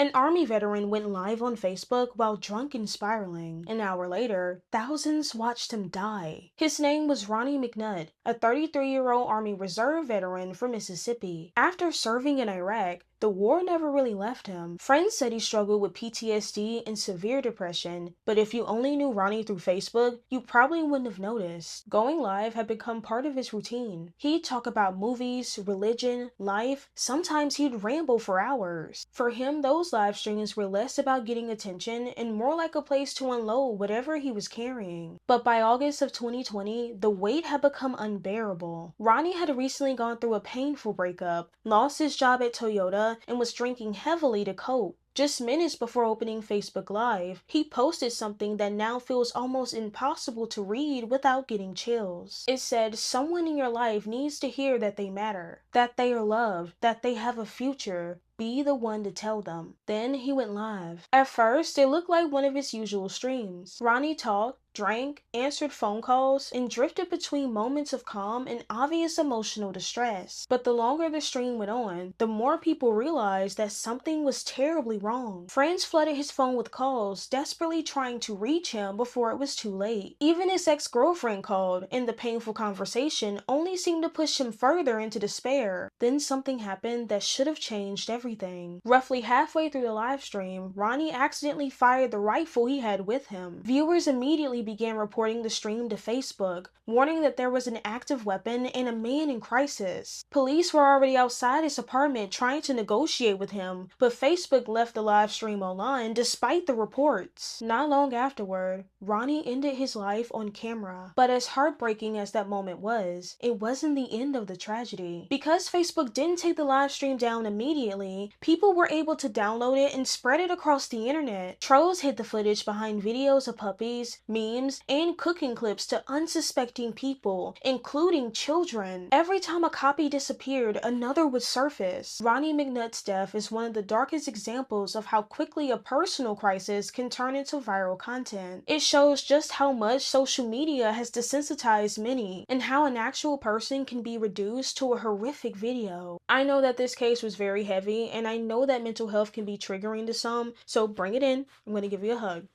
An Army veteran went live on Facebook while drunk and spiraling. An hour later, thousands watched him die. His name was Ronnie McNutt, a 33-year-old Army Reserve veteran from Mississippi. After serving in Iraq, the war never really left him. Friends said he struggled with PTSD and severe depression, but if you only knew Ronnie through Facebook, you probably wouldn't have noticed. Going live had become part of his routine. He'd talk about movies, religion, life. Sometimes he'd ramble for hours. For him, those live streams were less about getting attention and more like a place to unload whatever he was carrying. But by August of 2020, the weight had become unbearable. Ronnie had recently gone through a painful breakup, lost his job at Toyota, and was drinking heavily to cope. Just minutes before opening Facebook Live, he posted something that now feels almost impossible to read without getting chills. It said, "Someone in your life needs to hear that they matter, that they are loved, that they have a future. Be the one to tell them." Then he went live. At first, it looked like one of his usual streams. Ronnie talked, drank, answered phone calls, and drifted between moments of calm and obvious emotional distress. But the longer the stream went on, the more people realized that something was terribly wrong. Friends flooded his phone with calls, desperately trying to reach him before it was too late. Even his ex-girlfriend called, and the painful conversation only seemed to push him further into despair. Then something happened that should have changed everything. Roughly halfway through the live stream, Ronnie accidentally fired the rifle he had with him. Viewers immediately began reporting the stream to Facebook, warning that there was an active weapon and a man in crisis. Police were already outside his apartment trying to negotiate with him, but Facebook left the live stream online despite the reports. Not long afterward, Ronnie ended his life on camera. But as heartbreaking as that moment was, it wasn't the end of the tragedy. Because Facebook didn't take the live stream down immediately, people were able to download it and spread it across the internet. Trolls hid the footage behind videos of puppies, memes, and cooking clips to unsuspecting people, including children. Every time a copy disappeared, another would surface. Ronnie McNutt's death is one of the darkest examples of how quickly a personal crisis can turn into viral content. It shows just how much social media has desensitized many, and how an actual person can be reduced to a horrific video. I know that this case was very heavy, and I know that mental health can be triggering to some, so bring it in. I'm gonna give you a hug.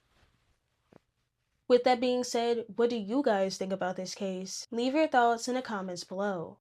With that being said, what do you guys think about this case? Leave your thoughts in the comments below.